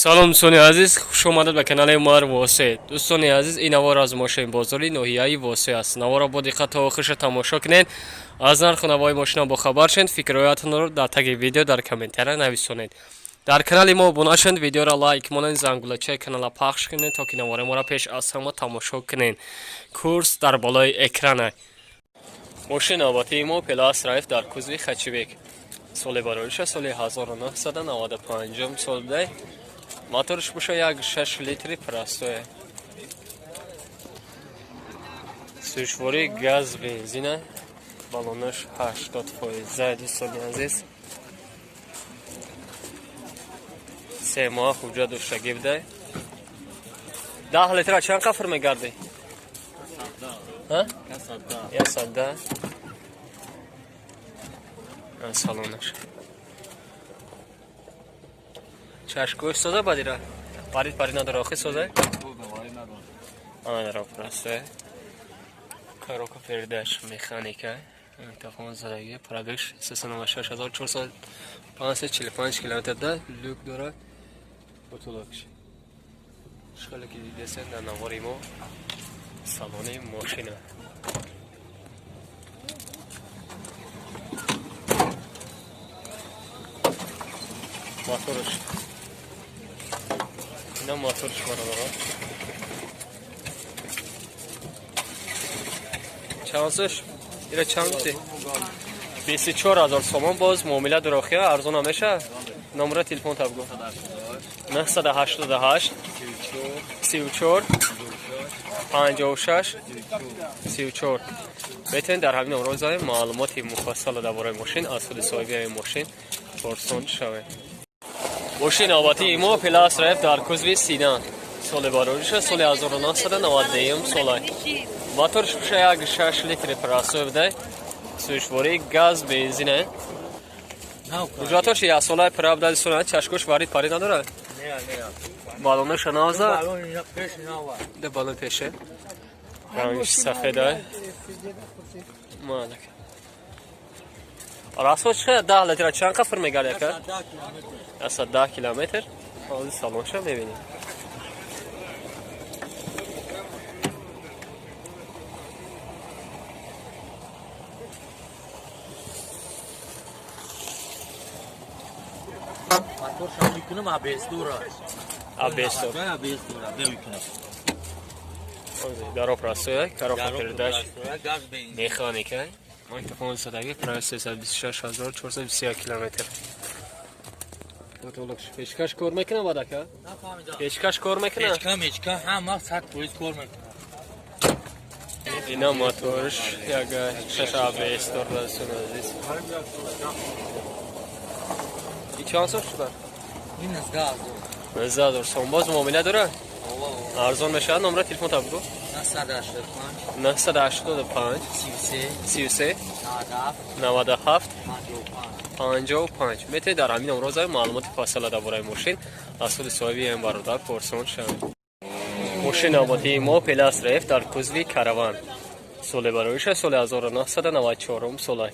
салом дӯстони азиз, хушомадед ба канали умар восеъ. дӯстони азиз, ин навор аз мошин бозори ноҳияи восеъ аст. Наворро бо диққат то охирша тамошо кунед. аз нарху навои мошина бохабар шед. фикрҳоятонро дар таги видео дар комментария нависонед. дар канали мо обуна шед, видеоро лайк монед, зангулачаи канала пахш кунед, то ки навори моро пеш аз ҳама тамошо кунед. курс дар болои экрана. мошини навбатии мо Пелас Райф дар кузви Хачивек. соли бароиша соли 1995 сол будай. Моторш буша як 6 литри простое. Сушвори газ бензина. Баллонаш 80%. Зайд дӯстони азиз. 3 моҳ ҳуҷҷат доштагӣ будай. 10 литра чанд қафр мегарди? 110. Салонаш. чашкош соза бадира. Парид надора охи соза? Надора простое. Коробка передач механика. Телефон задagi пробег 36445 км да люк дорад. Бутулокш. Шхали ки дидесен дар навори мо салони мошина. Моторш. Ина моторш бародаро. чансош? ира чанд бути? 24000 сомон боз муомила дурохия арзона меша? номера телефон табгу. 988 34 56 34. метавонед дар ҳамин номерҳо занед маълумоти муфассало дар бораи мошин аз худи соҳиби мошин порсон шавед. мошини навбатии мо Пелас Райф дар кузви Синан. соли бароиша соли 1992 солай. моторш буша як 6 литри простой будай. сушвори газ бензина. ҳуҷҷатош як солаи правда дистонад. чашкош варид парид надорад? баллонаш 19. да баллон пеше. рангш сафеда. малак. расход чиқадр? 10 литр чанд қафр мегардад? 110 километр. ҳозир салонша мебинем. Motor şamlı günüm abes dura. Abes dura. Abes dura. Devükünüm. Daro простое, коробка передач, Gaz benzin. механика. Телефон задagi проезд 326421 километр. Мотолокш. Пешкаш кор мекунад бадака? Пешкаш кор мекунад? Pechka hamma 100% kor mekunad. Ина моторш як 6 абс дордасон азиз. чанд сол шуда? Ин аз gaz. Мезадор сомбоз муомила дора? арзон мешавад? номера телефон табгу? 985 33 97 55. метавонед дар ҳамин номерҳо занед маълумоти фассала дар бораи мошин аз худи соҳиби ин бародар порсон шавед. мошини навбатии мо Пелас Райф дар кузви Караван. соли бароиша соли 1994 солай.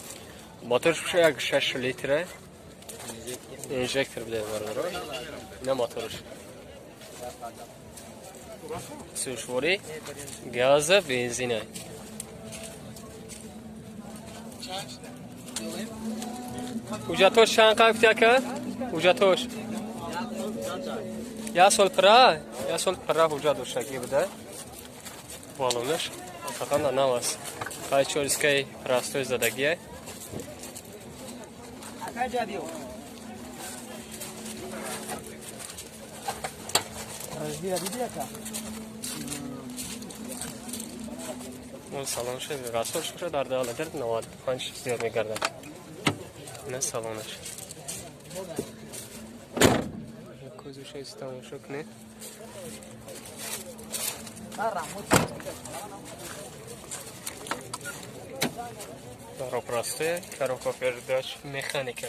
моторш буша як 6 литра инжектор буде бародаро. ина моторш. сушвори газа бензина. ҳуҷҷатош чанд қайф яка? ҳуҷҷатош як сол пара ҳуҷҷат доштагӣ буда. баллонаш фақат нав аст. қайчорискаи простой задагие. салонаш расход шуша дар 10 литр 95 зиёд мегардад. ина салонаш. кӯзушаи тамошо кунед. даро простое, коробка передач механика.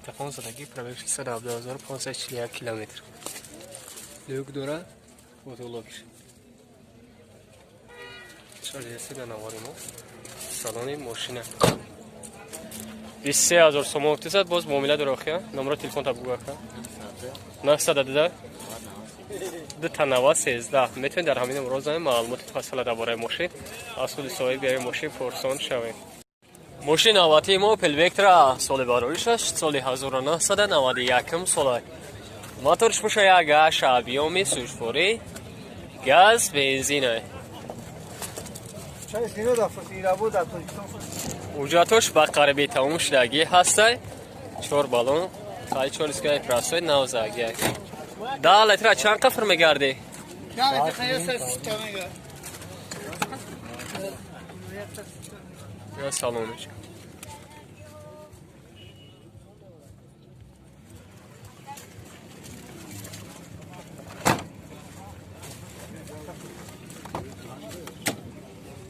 телефон задагӣ пробег 170541 километр. люк дора. фотолокш. чалиеси навори мо. салони мошина. 23000 сомон гуфтесад, боз муомила дорохия. Номер телефон таб гуака. 912 دو تا 913 میتونید در همین امروز معلومات فاصله درباره ماشین از خود صاحب بیاین ماشین پرسان شوید. ماشین نوبتی ما اپل وکترا سال بارویش سال 1991 سال موتورش باشه یک گاش آبیومی سوژفوری گاز بنزینه. اوجاتش با قربی تموم شدگی هسته 4 بالون خواهی 4 اسکای پراسوی 9 10 لیتر چند قفر میگردی؟ یا سالونش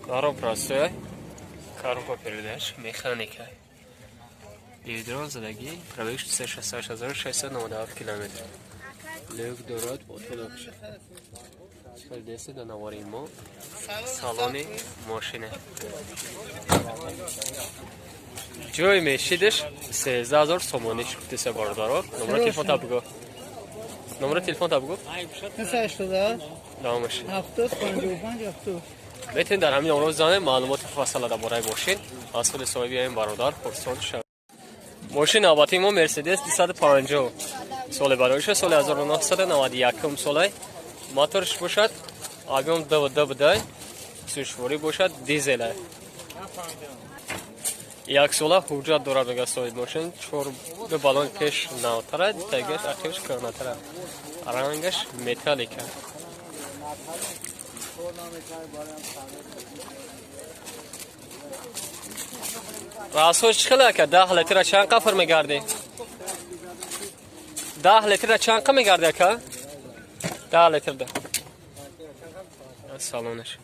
Даром простой, коробка передач, механика. Гидрон задagi, пробег 66692 километр. Люк дорад потолок. Чалдеси да наварим мо. Салони машина. Joy мешидиш 13000 сомони шуктеса бардорок. Номер телефон табгу. Номер телефон табгу. 80 دامش. 70 55 70 میتونید در همین امروز زنه معلومات فاصله درباره ماشین از خود صاحب این برادر پرسان شوید. ماشین نوبتی ما مرسدس 250 سال برایش سال 1991 ساله موتورش باشد آبیوم دو سوژفوری باشد دیزل. یک ساله حجت دارد میگه صاحب ماشین 4 بالون پیش نوتره دیگه اخیرش کرناتره رنگش متالیکه. راسوش چخله که 10 لیتر چند قفر میگردی؟ 10 لیتر چند قفر میگردی که؟ 10 لیتر ده سالونش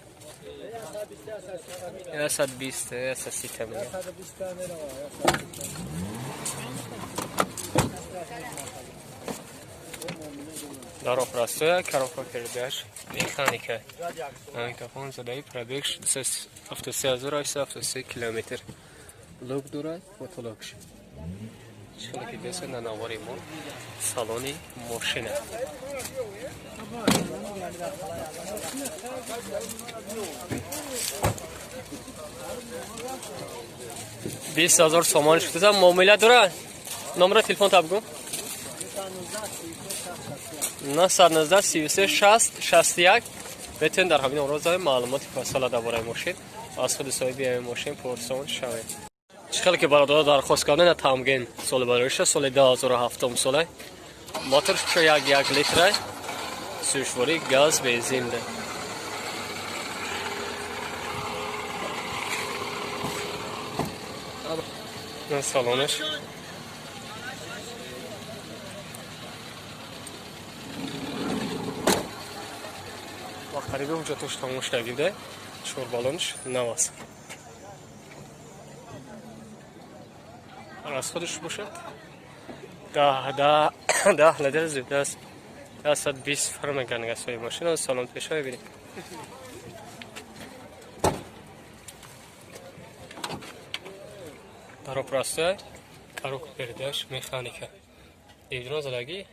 120 130 میگه. در اپراسیون کاروکا کردش مکانیکه. مایکروفون زدایی پرابیکش 73873 کیلومتر. لوک دورای پاتولوگش. چطوری که بیشتر ننواری ما سالونی ماشینه. 20000 سومان شده. معامله داره. نمره تلفن تابگو. 919 33 60 61 بتون در همین امروز معلومات فاصله درباره ماشین از خود صاحب این ماشین پرسان شوید. چخیلی که برادر درخواست کردن تمگین سال برایش سال 2007 ساله موتورش یک لیتر سوژفوری گاز بنزین ده. این سالونش قریبه اونجا توش تموش تگیده 4 بالونش نواست از خودش باشد 10 لیتر زیده است 120 فرم کنگه سوی ماشین سالون پیشه ببینید. در اپراسیون کاروک پرداش مکانیکه ایدرون زدگی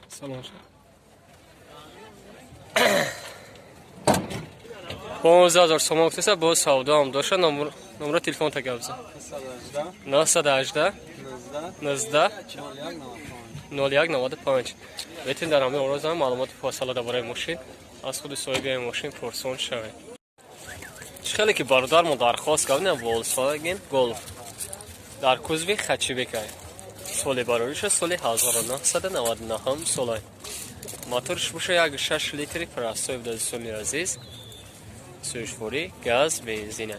سالون شد 15000 سوم گفتیسه با سودا هم داشته. نمره تلفن تگابزه 918 19 01 95 بهتون در همین امروز هم معلومات فاصله درباره ماشین از خود صاحب این ماشین پرسان شوید. چخیلی که برادر ما درخواست کردن ولکسواگن گولف در کوزوی خچیبی که سال برایش سال 1999 ساله موتورش باشه یک 6 لیتری پراسوی دوستان عزیز سوژفوری گاز بنزینه.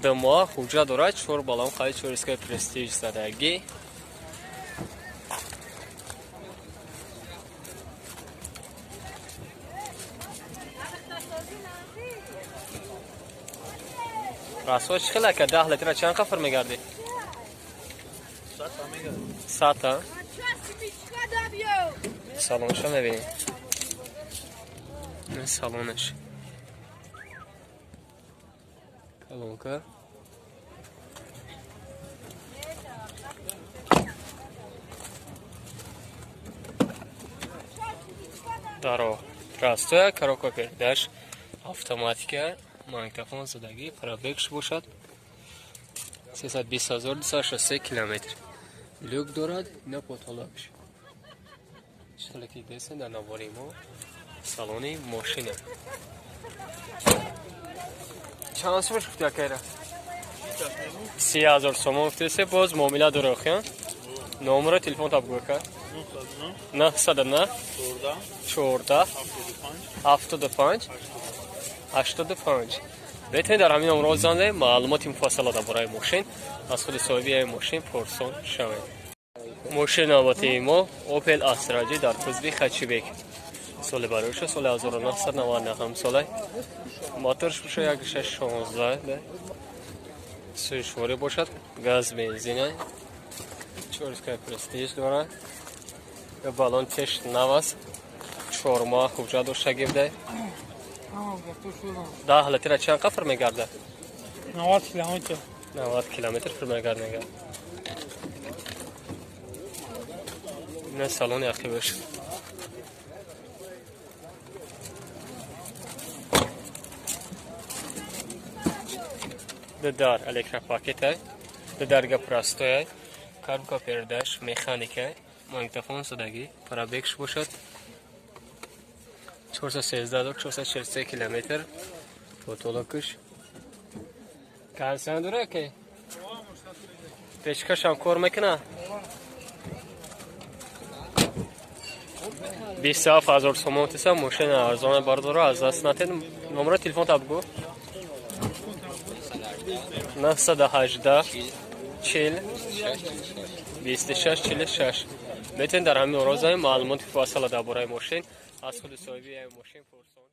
دما حجت داره 4 بالون خواهی 4 اسکای پرستیج زدگی. راسوش خیلی که 10 لیتر چند قفر میگردی؟ 100 تا سالونش رو میبینی این سالونش کلونکه Даро простоя, коробка передач автоматика, магнитофон задagi, пробегш бошад. 320,263 километр. Люк дорад, ина потолокш. Шалеки десен дар навори мо салони машина. Чанд сум гуфта кайра? 30,000 сом гуфтасе, боз муомила дорохян. Номер телефон табгӯ ка. 909 14 75 85. بهترین در همین امراض زنده معلومات مفصل درباره ماشین از خود صاحبی ماشین پرسان شوید. ماشین نوبتی ما اوپل استراجی در قطب خچیبک. سال بروش سال 1999 هم ساله. موتورش باشه 1.16 سوژواری باشد. گاز بنزینه. چورسکای پرستیژ داره. یا بالون تشت نواز. 4 ماه خوب جا داشته گفته. ده حالتی را چند قفر میگرده؟ 90 کیلومتر 90 کیلومتر پر میگرده. این سالن عقبش. در الکتریک پاکت ہے. درگاه پراستوی ہے. کاربوکا پرداش مکانیک ہے. ماگنیتوفون صدایی پرابکش باشد. 413 443 کیلومتر potolokış. Kansen duruyor ki. Peşkaş هم کار میکنه. 27,000 سوم تسا ماشین ارزان برداره از دست ندید. نمره تلفن تبگو 918 40 26 46. میتونید در همین روزهای معلومات فاصله درباره ماشین از خود صاحبی ماشین پرسان